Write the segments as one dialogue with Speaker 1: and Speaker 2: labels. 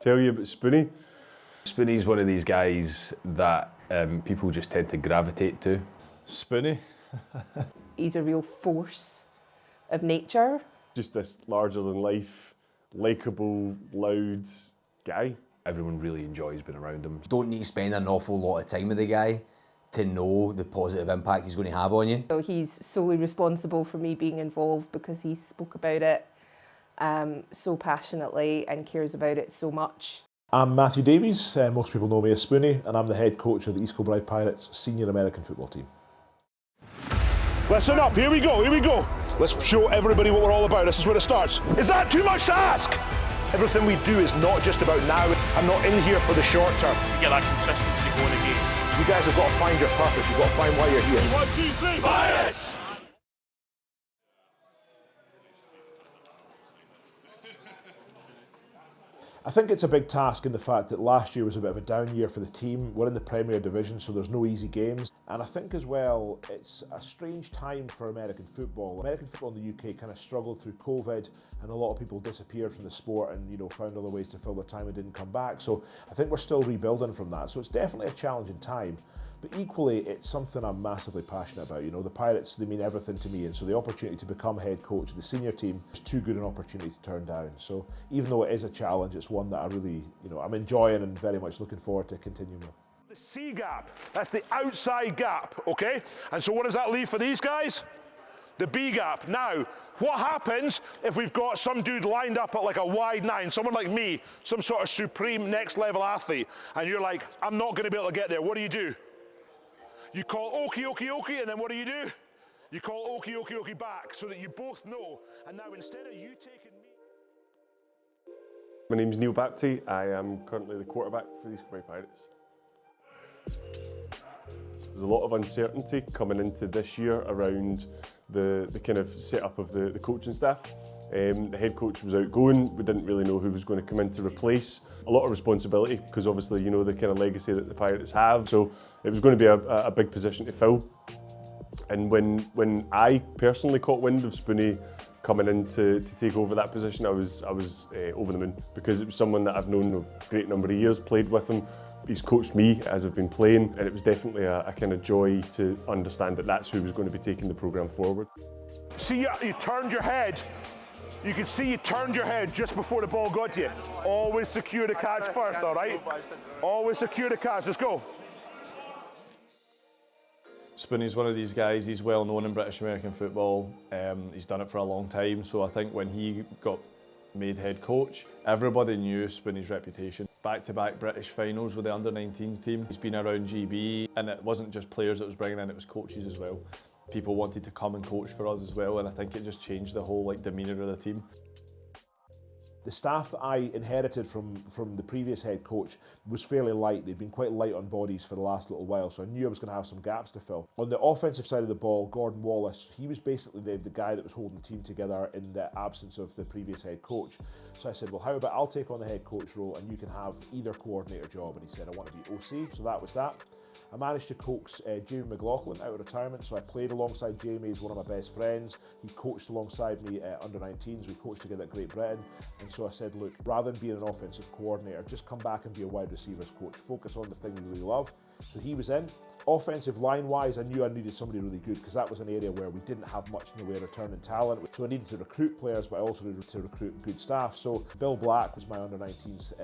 Speaker 1: tell you about Spoony.
Speaker 2: Spoony's one of these guys that people just tend to gravitate to.
Speaker 1: Spoony.
Speaker 3: He's a real force of nature.
Speaker 1: Just this larger-than-life, likeable, loud guy.
Speaker 2: Everyone really enjoys being around him.
Speaker 4: Don't need to spend an awful lot of time with the guy to know the positive impact he's going to have on you.
Speaker 3: So he's solely responsible for me being involved because he spoke about it so passionately and cares about it so much.
Speaker 5: I'm Matthew Davies, most people know me as Spoony, and I'm the head coach of the East Kilbride Pirates senior American football team.
Speaker 6: Listen up, here we go. Let's show everybody what we're all about. This is where it starts. Is that too much to ask? Everything we do is not just about now. I'm not in here for the short term.
Speaker 7: To get that consistency going again.
Speaker 6: You guys have got to find your purpose. You've got to find why you're here.
Speaker 7: 1, 2, 3, Pirates!
Speaker 5: I think it's a big task in the fact that last year was a bit of a down year for the team. We're in the Premier Division, so there's no easy games. And I think as well, it's a strange time for American football. American football in the UK kind of struggled through COVID, and a lot of people disappeared from the sport and, found other ways to fill their time and didn't come back. So I think we're still rebuilding from that. So it's definitely a challenging time. But equally, it's something I'm massively passionate about. The Pirates, they mean everything to me, and so the opportunity to become head coach of the senior team is too good an opportunity to turn down. So even though it is a challenge, it's one that I really, I'm enjoying and very much looking forward to continuing with.
Speaker 6: The C gap, that's the outside gap, okay? And so what does that leave for these guys? The B gap. Now, what happens if we've got some dude lined up at like a wide 9, someone like me, some sort of supreme next level athlete, and you're like, I'm not gonna be able to get there. What do? You call okie, okie, okie, and then what do? You call okie, okie, okie back so that you both know. And now instead of you taking me...
Speaker 1: My name's Neil Bapty. I am currently the quarterback for the East Kilbride Pirates. There's a lot of uncertainty coming into this year around the kind of setup of the coaching staff. The head coach was outgoing. We didn't really know who was going to come in to replace. A lot of responsibility because obviously the kind of legacy that the Pirates have. So it was going to be a big position to fill. And when I personally caught wind of Spoony coming in to take over that position, I was over the moon because it was someone that I've known a great number of years, played with him. He's coached me as I've been playing, and it was definitely a kind of joy to understand that that's who was going to be taking the programme forward.
Speaker 6: See, you turned your head. You can see you turned your head just before the ball got to you. Always secure the catch first, all right? Always secure the catch. Let's go.
Speaker 8: Spoony's one of these guys. He's well known in British American football. He's done it for a long time. So I think when he got made head coach, everybody knew Spoony's reputation. Back-to-back British finals with the under-19s team. He's been around GB, and it wasn't just players that was bringing in, it was coaches as well. People wanted to come and coach for us as well, and I think it just changed the whole demeanour of the team.
Speaker 5: The staff that I inherited from the previous head coach was fairly light. They'd been quite light on bodies for the last little while, so I knew I was going to have some gaps to fill. On the offensive side of the ball, Gordon Wallace, he was basically the guy that was holding the team together in the absence of the previous head coach. So I said, well, how about I'll take on the head coach role and you can have either coordinator job. And he said, I want to be OC, so that was that. I managed to coax Jamie McLaughlin out of retirement, so I played alongside Jamie. He's one of my best friends. He coached alongside me at under-19s. We coached together at Great Britain. And so I said, look, rather than being an offensive coordinator, just come back and be a wide receivers coach. Focus on the thing you really love. So he was in. Offensive line-wise, I knew I needed somebody really good because that was an area where we didn't have much in the way of returning talent. So I needed to recruit players, but I also needed to recruit good staff. So Bill Black was my under-19s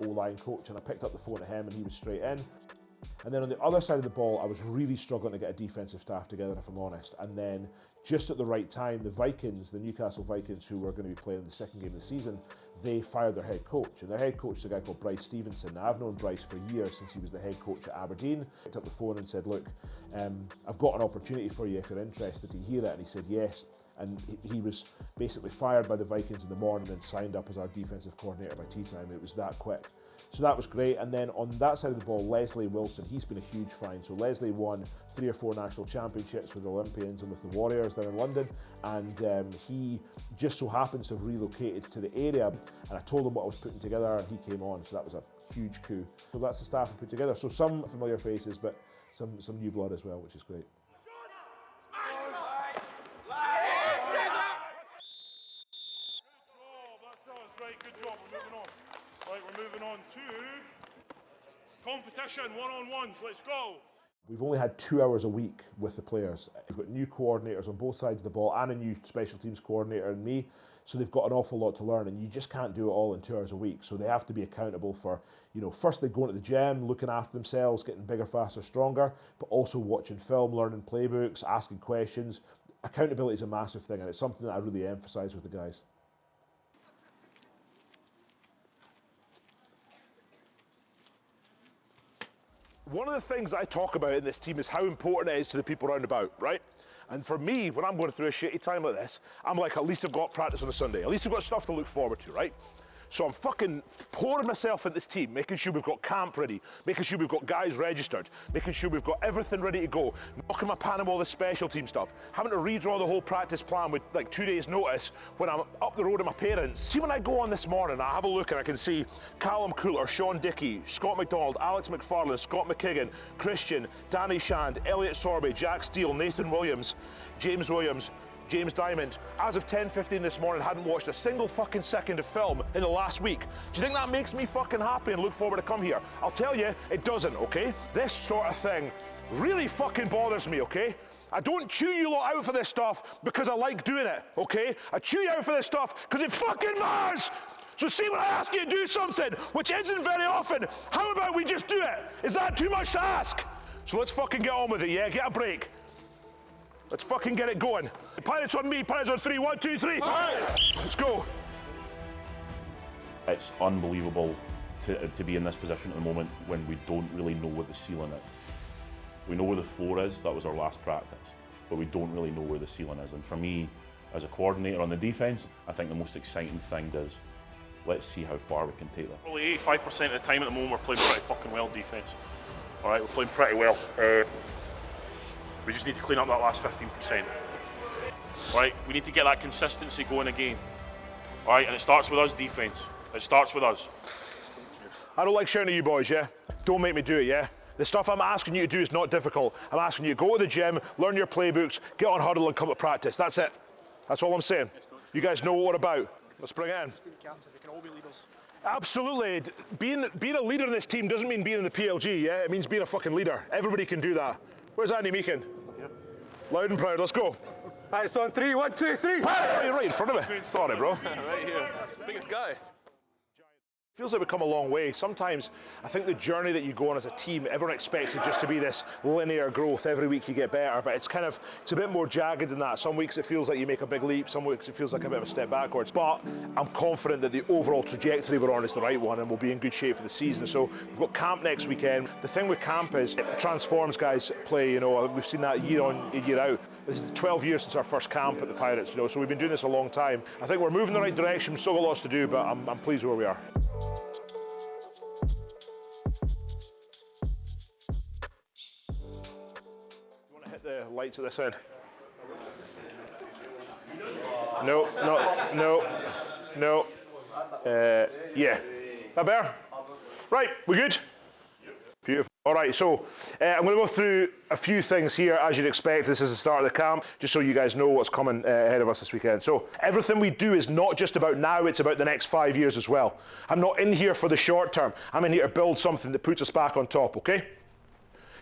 Speaker 5: O-line coach, and I picked up the phone to him and he was straight in. And then on the other side of the ball, I was really struggling to get a defensive staff together, if I'm honest. And then just at the right time, the Vikings, the Newcastle Vikings, who were going to be playing the second game of the season, they fired their head coach. And their head coach is a guy called Bryce Stevenson. Now, I've known Bryce for years since he was the head coach at Aberdeen. I picked up the phone and said, look, I've got an opportunity for you if you're interested to hear it. And he said, yes. And he was basically fired by the Vikings in the morning and signed up as our defensive coordinator by tea time. It was that quick. So that was great. And then on that side of the ball, Leslie Wilson, he's been a huge find. So Leslie won 3 or 4 national championships with the Olympians and with the Warriors down in London. And he just so happens to have relocated to the area. And I told him what I was putting together and he came on. So that was a huge coup. So that's the staff I put together. So some familiar faces, but some new blood as well, which is great.
Speaker 7: right, good job, we're moving on. Right, we're moving on to competition, one-on-ones, let's go.
Speaker 5: We've only had 2 hours a week with the players. We've got new coordinators on both sides of the ball and a new special teams coordinator and me. So they've got an awful lot to learn, and you just can't do it all in 2 hours a week. So they have to be accountable for, firstly going to the gym, looking after themselves, getting bigger, faster, stronger, but also watching film, learning playbooks, asking questions. Accountability is a massive thing, and it's something that I really emphasise with the guys.
Speaker 6: One of the things I talk about in this team is how important it is to the people round about, right? And for me, when I'm going through a shitty time like this, I'm like, at least I've got practice on a Sunday. At least I've got stuff to look forward to, right? So I'm fucking pouring myself into this team, making sure we've got camp ready, making sure we've got guys registered, making sure we've got everything ready to go, knocking my pan on all the special team stuff, having to redraw the whole practice plan with like 2 days notice when I'm up the road with my parents. See, when I go on this morning, I have a look and I can see Callum Cooler, Sean Dickey, Scott McDonald, Alex McFarlane, Scott McKigan, Christian, Danny Shand, Elliot Sorbet, Jack Steele, Nathan Williams, James Diamond, as of 10:15 this morning, hadn't watched a single fucking second of film in the last week. Do you think that makes me fucking happy and look forward to come here? I'll tell you, it doesn't, okay? This sort of thing really fucking bothers me, okay? I don't chew you lot out for this stuff because I like doing it, okay? I chew you out for this stuff because it fucking matters! So see, when I ask you to do something, which isn't very often, how about we just do it? Is that too much to ask? So let's fucking get on with it, yeah? Get a break. Let's fucking get it going. Pilots on me, pilots on 3, 1, 2, 3. Let's go.
Speaker 9: It's unbelievable to be in this position at the moment when we don't really know what the ceiling is. We know where the floor is, that was our last practice, but we don't really know where the ceiling is. And for me, as a coordinator on the defence, I think the most exciting thing is, let's see how far we can take that.
Speaker 7: Probably 85% of the time at the moment we're playing pretty fucking well defence. All right, we're playing pretty well. We just need to clean up that last 15%. Right, we need to get that consistency going again. All right, and it starts with us, defence. It starts with us.
Speaker 6: I don't like shouting at you boys, yeah? Don't make me do it, yeah? The stuff I'm asking you to do is not difficult. I'm asking you to go to the gym, learn your playbooks, get on huddle and come to practice. That's it. That's all I'm saying. You guys know what we're about. Let's bring it in.
Speaker 7: We can all be leaders.
Speaker 6: Absolutely. Being a leader in this team doesn't mean being in the PLG, yeah? It means being a fucking leader. Everybody can do that. Where's Andy Meekin? Yep. Loud and proud, let's go.
Speaker 2: Right, it's on 3, 1, 2, 3.
Speaker 6: You're right in front of me. Sorry, bro.
Speaker 2: Right here. Biggest guy.
Speaker 6: Feels like we've come a long way. Sometimes I think the journey that you go on as a team, everyone expects it just to be this linear growth. Every week you get better, but it's a bit more jagged than that. Some weeks it feels like you make a big leap, some weeks it feels like a bit of a step backwards. But I'm confident that the overall trajectory we're on is the right one and we'll be in good shape for the season. So we've got camp next weekend. The thing with camp is it transforms guys' play, we've seen that year on, year out. This is 12 years since our first camp at the Pirates, so we've been doing this a long time. I think we're moving in the right direction, we've still got lots to do, but I'm pleased where we are. The lights at this end. No. Yeah. That better? Right, we good? Beautiful. All right, so I'm going to go through a few things here, as you'd expect. This is the start of the camp, just so you guys know what's coming ahead of us this weekend. So everything we do is not just about now, it's about the next 5 years as well. I'm not in here for the short term. I'm in here to build something that puts us back on top, okay?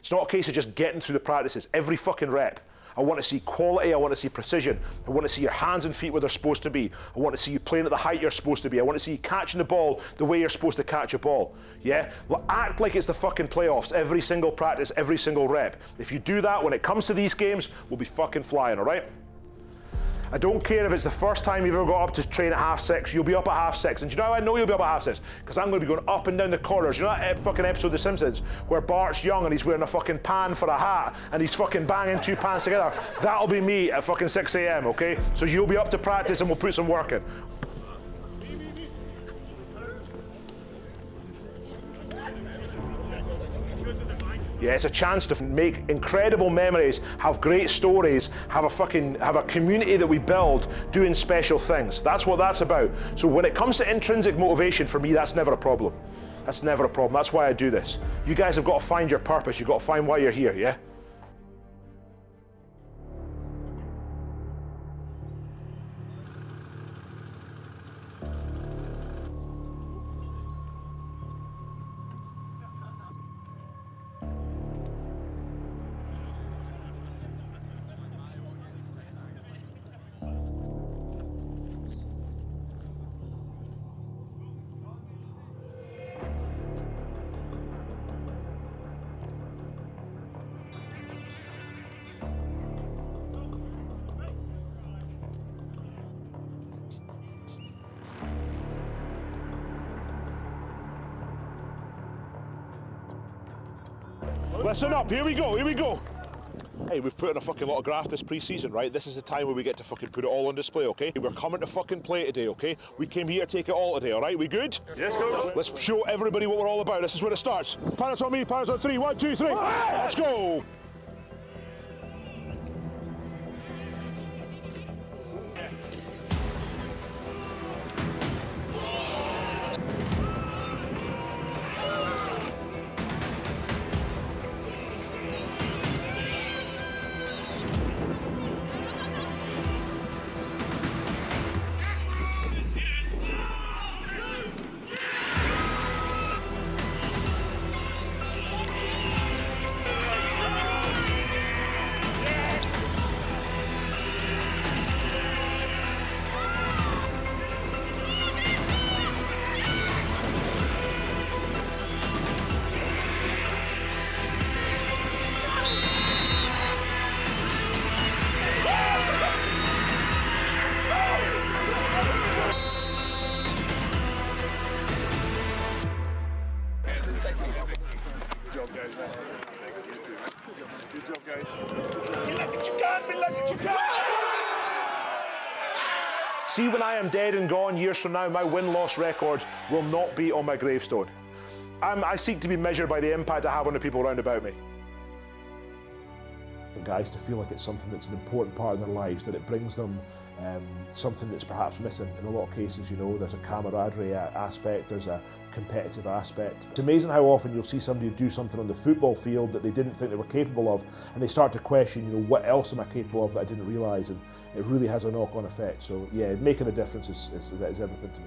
Speaker 6: It's not a case of just getting through the practices. Every fucking rep. I want to see quality, I want to see precision. I want to see your hands and feet where they're supposed to be. I want to see you playing at the height you're supposed to be. I want to see you catching the ball the way you're supposed to catch a ball. Yeah? Well, act like it's the fucking playoffs every single practice, every single rep. If you do that, when it comes to these games, we'll be fucking flying, all right? I don't care if it's the first time you've ever got up to train at 6:30, you'll be up at 6:30. And do you know how I know you'll be up at 6:30? Because I'm going to be going up and down the corridors. You know that fucking episode of The Simpsons where Bart's young and he's wearing a fucking pan for a hat and he's fucking banging 2 pans together? That'll be me at fucking 6 a.m, okay? So you'll be up to practice and we'll put some work in. Yeah, it's a chance to make incredible memories, have great stories, have a community that we build doing special things. That's what that's about. So when it comes to intrinsic motivation, for me, that's never a problem. That's never a problem. That's why I do this. You guys have got to find your purpose. You've got to find why you're here, yeah? Listen up, here we go, here we go. Hey, we've put in a fucking lot of graft this pre-season, right? This is the time where we get to fucking put it all on display, okay? We're coming to fucking play today, okay? We came here to take it all today, all right? We good?
Speaker 7: Yes, coach.
Speaker 6: Let's show everybody what we're all about. This is where it starts. Pass on me, pass on 3. 1, 2, 3. Let's go. See, when I am dead and gone years from now, my win-loss record will not be on my gravestone. I seek to be measured by the impact I have on the people around about me.
Speaker 5: Guys to feel like it's something that's an important part of their lives, that it brings them something that's perhaps missing in a lot of cases. You know, there's a camaraderie aspect, there's a competitive aspect. It's amazing how often you'll see somebody do something on the football field that they didn't think they were capable of, and they start to question, you know, what else am I capable of that I didn't realise, and it really has a knock-on effect. So yeah, making a difference is everything to me.